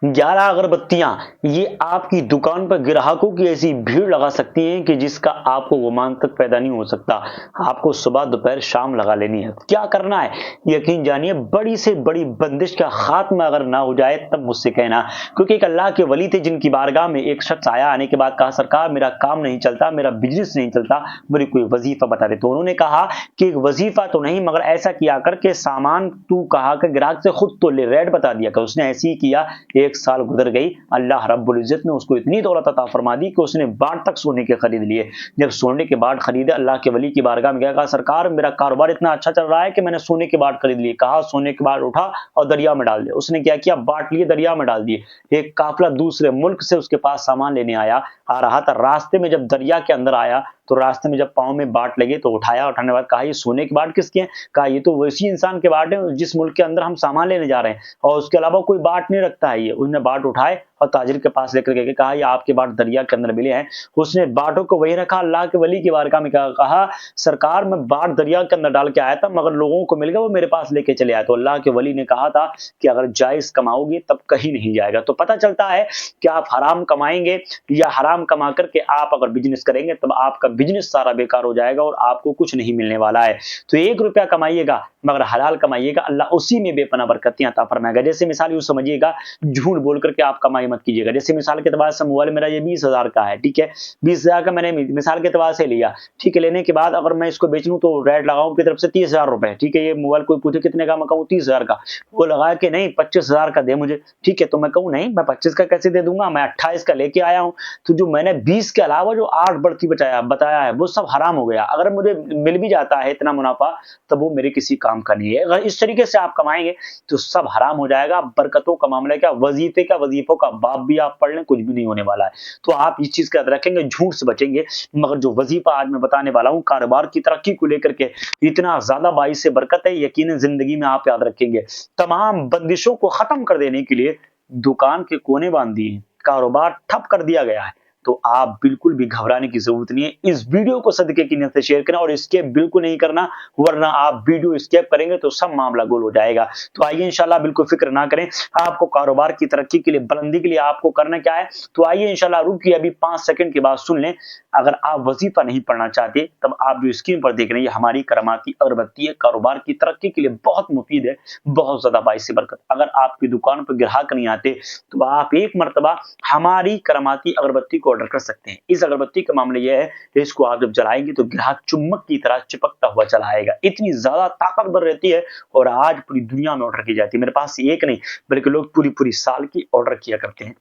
11 अगरबत्तियां ये आपकी दुकान पर ग्राहकों की ऐसी भीड़ लगा सकती हैं कि जिसका आपको गुमान तक पैदा नहीं हो सकता। आपको सुबह दोपहर शाम लगा लेनी है। क्या करना है यकीन जानिए, बड़ी से बड़ी बंदिश का खात्मा अगर ना हो जाए तब मुझसे कहना। क्योंकि एक अल्लाह के वली थे जिनकी बारगाह में एक शख्स आया, आने के बाद कहा सरकार मेरा काम नहीं चलता, मेरा बिजनेस नहीं चलता, मुझे कोई वजीफा बता दे। तो उन्होंने कहा कि एक वजीफा तो नहीं, मगर ऐसा किया कर के सामान तू कहा कर ग्राहक से खुद तो ले, रेट बता दिया कर। उसने ऐसे ही किया, एक साल गुजर गई, अल्लाह रब्बुल इज्जत ने उसको इतनी दौलत अता फरमा दी कि उसने बाट तक सोने के खरीद लिए। जब सोने के बाट खरीदे, अल्लाह के वली की बारगाह में गया, कहा सरकार मेरा कारोबार इतना अच्छा चल रहा है कि मैंने सोने के बाट खरीद लिए। कहा सोने के बाट उठा और दरिया में डाल दिया। उसने क्या किया, बाट लिए दरिया में डाल दिए। एक काफिला दूसरे मुल्क से उसके पास सामान लेने आ रहा था। रास्ते में जब दरिया के अंदर आया तो रास्ते में जब पांव में बाट लगे तो उठाया, उठाने के बाद कहा ये सोने के बाट किसके हैं? कहा ये तो वैसी इंसान के बाट है जिस मुल्क के अंदर हम सामान लेने जा रहे हैं, और उसके अलावा कोई बाट नहीं रखता है ये। उसने बाट उठाए और ताजिर के पास लेकर गए, कहा ये आपके बाट दरिया के अंदर मिले हैं। उसने बाटों को वही रखा, अल्लाह के वली की बारगाह में कहा सरकार मैं बाट दरिया के अंदर डाल के आया था, मगर लोगों को मिल गया, वो मेरे पास लेके चले आए। तो अल्लाह के वली ने कहा था कि अगर जायज कमाओगे तब कहीं नहीं जाएगा। तो पता चलता है कि आप हराम कमाएंगे या हराम कमा करके आप अगर बिजनेस करेंगे तब आपका बिजनेस सारा बेकार हो जाएगा और आपको कुछ नहीं मिलने वाला है। तो 1 रुपया कमाइएगा मगर हलाल कमाइएगा, अल्लाह उसी में बेपनाह बरकतें अता फरमाएगा। जैसे मिसाल यूं समझिएगा, झूठ बोल करके आप कमाई मत कीजिएगा। जैसे मिसाल के एतबार से मोबाइल मेरा ये 20,000 का है, ठीक है, 20,000 का मैंने मिसाल के एतबार से लिया, ठीक है। लेने के बाद अगर मैं इसको बेच लूं तो रेट लगाऊं की तरफ से 30,000 रुपए, ठीक है। ये मोबाइल कोई पूछे कितने का, मैं कहूं 30,000 का, वो लगाया कि नहीं 25,000 का दे मुझे, ठीक है। तो मैं कहूं नहीं मैं 25 का कैसे दे दूंगा, मैं 28 का लेके आया हूं। तो जो मैंने 20 के अलावा जो 8 बढ़ती बताया है वो सब हराम हो गया। अगर मुझे मिल भी जाता है इतना मुनाफा तब वो मेरे किसी काम का नहीं है। अगर इस तरीके से आप कमाएंगे तो सब हराम हो जाएगा। बरकतों का मामला क्या, वजीफों का बाप भी आप पढ़ लें कुछ भी नहीं होने वाला है। तो आप इस चीज का याद रखेंगे, झूठ से बचेंगे। मगर जो वजीफा आज मैं बताने वाला हूं कारोबार की तरक्की को लेकर के, इतना ज्यादा बाइस से बरकत है, यकीनन जिंदगी में आप याद रखेंगे। तमाम बंदिशों को खत्म कर देने के लिए दुकान के कोने बांध दिए, कारोबार ठप कर दिया गया है। तो आप बिल्कुल भी घबराने की जरूरत नहीं है। इस वीडियो को सदके की नीयत से शेयर करें और स्किप बिल्कुल नहीं करना, वरना आप वीडियो स्किप करेंगे तो सब मामला गोल हो जाएगा। तो आइए इंशाल्लाह, बिल्कुल फिक्र ना करें। आपको कारोबार की तरक्की के लिए, बुलंदी के लिए आपको करना क्या है, तो आइए इंशाल्लाह रुकिए, अभी 5 सेकंड के बाद सुन लें। अगर आप वजीफा नहीं पढ़ना चाहते तब आप जो स्क्रीन पर देख रहे हैं ये हमारी करामाती अगरबत्ती है, कारोबार की तरक्की के लिए बहुत मुफीद है, बहुत ज्यादा बाइस से बरकत। अगर आपकी दुकान पर ग्राहक नहीं आते तो आप एक मरतबा हमारी करामाती अगरबत्ती को ऑर्डर कर सकते हैं। इस अगरबत्ती का मामला यह है कि इसको आप जब जलाएंगे तो ग्राहक चुम्बक की तरह चिपकता हुआ चला आएगा। इतनी ज्यादा ताकतवर रहती है और आज पूरी दुनिया में ऑर्डर की जाती है। मेरे पास एक नहीं बल्कि लोग पूरी पूरी साल की ऑर्डर किया करते हैं।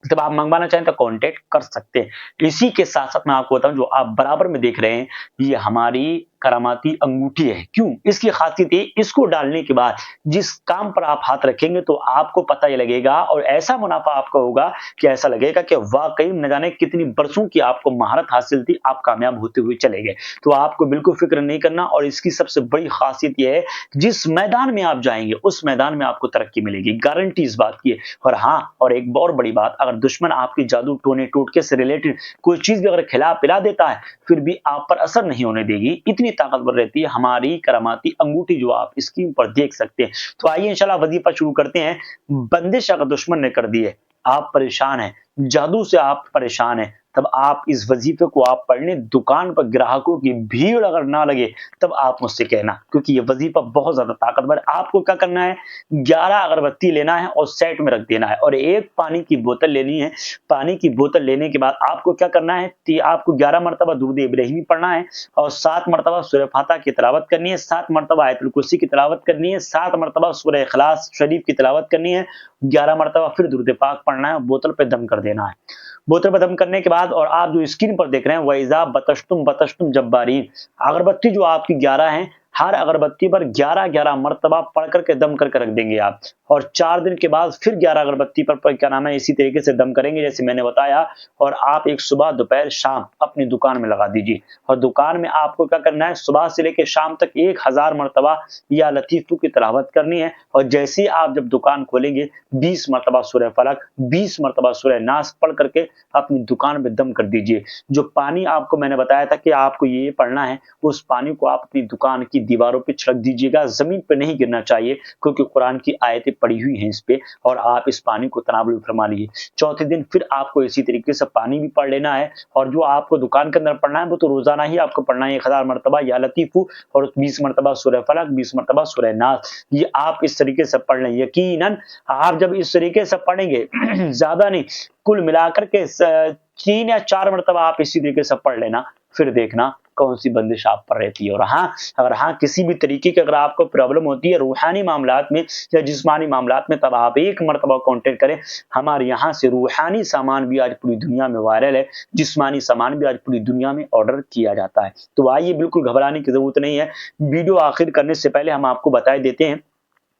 जब आप मंगवाना चाहें तो कांटेक्ट कर सकते हैं। इसी के साथ साथ मैं आपको बताऊं, जो आप बराबर में देख रहे हैं ये हमारी करामाती अंगूठी है। क्यों, इसकी खासियत है इसको डालने के बाद जिस काम पर आप हाथ रखेंगे तो आपको पता ही लगेगा और ऐसा मुनाफा आपका होगा कि ऐसा लगेगा कि वाकई न जाने कितनी बरसों की आपको महारत हासिल थी, आप कामयाब होते हुए चले गए। तो आपको बिल्कुल फिक्र नहीं करना। और इसकी सबसे बड़ी खासियत यह है जिस मैदान में आप जाएंगे उस मैदान में आपको तरक्की मिलेगी, गारंटी इस बात की है। और हाँ, और एक और बड़ी बात, अगर दुश्मन आपकी जादू टोने टोटके से रिलेटेड कोई चीज भी अगर खिला पिला देता है फिर भी आप पर असर नहीं होने देगी। इतनी ताकतवर रहती है हमारी करामाती अंगूठी जो आप स्क्रीन पर देख सकते हैं। तो आइए इंशाल्लाह वजीफा शुरू करते हैं। बंदिश अगर दुश्मन ने कर दी है, आप परेशान हैं, जादू से आप परेशान हैं, तब आप इस वजीफे को आप पढ़ लें। दुकान पर ग्राहकों की भीड़ अगर ना लगे तब आप मुझसे कहना, क्योंकि ये वजीफा बहुत ज्यादा ताकतवर है। आपको क्या करना है, 11 अगरबत्ती लेना है और सेट में रख देना है और एक पानी की बोतल लेनी है। पानी की बोतल लेने के बाद आपको क्या करना है कि आपको 11 मरतबा दुरूद इब्राहिमी पढ़ना है और 7 मरतबा सूरह फातिहा की तिलावत करनी है, 7 मरतबा आयतुल कुर्सी की तिलावत करनी है, 7 मरतबा सूरह इखलास शरीफ की तिलावत करनी है, 11 मरतबा फिर दुरूद पाक पढ़ना है, बोतल पे दम कर देना है। बोतल पर दम करने के बाद, और आप जो स्क्रीन पर देख रहे हैं वैज़ा बतश्तुम जब्बारीन, अगरबत्ती जो आपकी 11 है, हर अगरबत्ती पर 11-11 मरतबा पढ़ करके दम करके रख देंगे आप। और 4 दिन के बाद फिर 11 अगरबत्ती पर क्या नाम है इसी तरीके से दम करेंगे जैसे मैंने बताया। और आप एक सुबह दोपहर शाम अपनी दुकान में लगा दीजिए। और दुकान में आपको क्या करना है, सुबह से लेकर शाम तक 1000 मरतबा या लतीफों की तिलावत करनी है। और जैसे ही आप जब दुकान खोलेंगे 20 मरतबा सूरह फलक, 20 मरतबा सूरह नास पढ़ करके अपनी दुकान में दम कर दीजिए। जो पानी आपको मैंने बताया था कि आपको ये पढ़ना है, उस पानी को आप अपनी दुकान की दीवारों पे छिड़क दीजिएगा, जमीन पे नहीं गिरना चाहिए क्योंकि कुरान की आयतें पड़ी हुई हैं इस पे, और आप इस पानी को तनावुल फरमा लीजिए। चौथे दिन फिर आपको इसी तरीके से पानी भी पढ़ लेना है, और जो आपको दुकान के अंदर पढ़ना है वो तो रोजाना ही आपको पढ़ना है 1000 मरतबा या लतीफू, और 20 मरतबा सूरह फलक, 20 मरतबा सूरह नास। ये आप इस तरीके से पढ़ लें। यकीनन आप जब इस तरीके से पढ़ेंगे ज्यादा नहीं, कुल मिलाकर के 3 या 4 मरतबा आप इसी तरीके से पढ़ लेना, फिर देखना कौन सी बंदिश आप पर रहती है। और हाँ, अगर हाँ किसी भी तरीके की अगर आपको प्रॉब्लम होती है रूहानी मामलात में या जिस्मानी मामलात में, तब आप एक मरतबा कांटेक्ट करें। हमारे यहाँ से रूहानी सामान भी आज पूरी दुनिया में वायरल है, जिस्मानी सामान भी आज पूरी दुनिया में ऑर्डर किया जाता है। तो आइए, बिल्कुल घबराने की जरूरत नहीं है। वीडियो आखिर करने से पहले हम आपको बता देते हैं,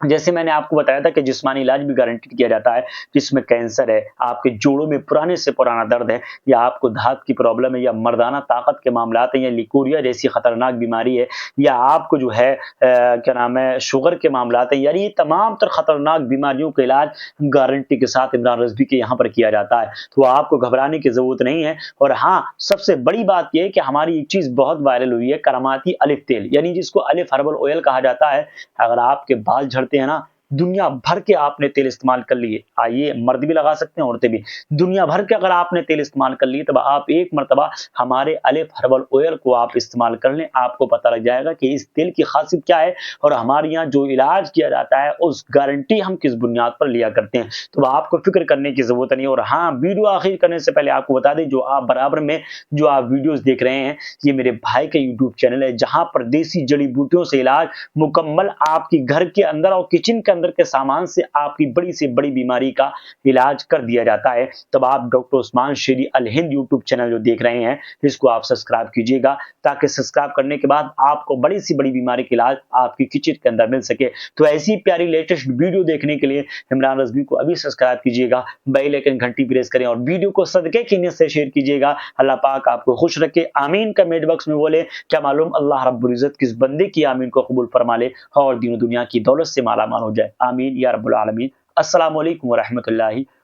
जैसे मैंने आपको बताया था कि जिस्मानी इलाज भी गारंटी किया जाता है, जिसमें कैंसर है, आपके जोड़ों में पुराने से पुराना दर्द है, या आपको धात की प्रॉब्लम है, या मर्दाना ताकत के मामलात हैं, या लिकोरिया जैसी खतरनाक बीमारी है, या आपको जो है क्या नाम है शुगर के मामलात है, यानी ये तमाम तर खतरनाक बीमारियों का इलाज गारंटी के साथ इमरान रज़वी के यहाँ पर किया जाता है। तो आपको घबराने की जरूरत नहीं है। और हाँ, सबसे बड़ी बात यह है कि हमारी एक चीज बहुत वायरल हुई है, करामाती अलिफ तेल, यानी जिसको अलिफ हर्बल ऑयल कहा जाता है। अगर आपके बाल झड़ते हैं ना, दुनिया भर के आपने तेल इस्तेमाल कर लिए, आइए मर्द भी लगा सकते हैं औरतें भी, दुनिया भर के अगर आपने तेल इस्तेमाल कर लिए, तब आप एक मरतबा हमारे अलिफ हर्बल ऑयल को आप इस्तेमाल कर लें। आपको पता लग जाएगा कि इस तेल की खासियत क्या है, और हमारे यहाँ जो इलाज किया जाता है उस गारंटी हम किस बुनियाद पर लिया करते हैं। तो आपको फिक्र करने की जरूरत नहीं। और हाँ, वीडियो आखिर करने से पहले आपको बता दें, जो आप बराबर में जो आप वीडियोस देख रहे हैं, ये मेरे भाई का यूट्यूब चैनल है, जहां पर देसी जड़ी बूटियों से इलाज मुकम्मल आपकी घर के अंदर और किचन के अंदर के सामान से आपकी बड़ी से बड़ी बीमारी का इलाज कर दिया जाता है। तब आप डॉक्टर उस्मान शेरी अल हिंद यूट्यूब चैनल जो देख रहे हैं, इसको आप सब्सक्राइब कीजिएगा, ताकि सब्सक्राइब करने के बाद आपको बड़ी से बड़ी बीमारी का इलाज आपकी किचन के अंदर मिल सके। तो ऐसी प्यारी लेटेस्ट वीडियो देखने के लिए इमरान रज़वी को अभी सब्सक्राइब कीजिएगा, बेल आइकन घंटी प्रेस करें, और वीडियो को सदके की नीयत से शेयर कीजिएगा। अल्लाह पाक आपको खुश रखे, आमीन कमेंट बॉक्स में बोले। क्या मालूम अल्लाह रब्बुल इज्जत किस बंदे की आमीन को कबूल फरमा ले और दीन दुनिया की दौलत से माला माल हो जाए। आमीन या रब्बुल आलमीन। अस्सलामु अलैकुम व रहमतुल्लाहि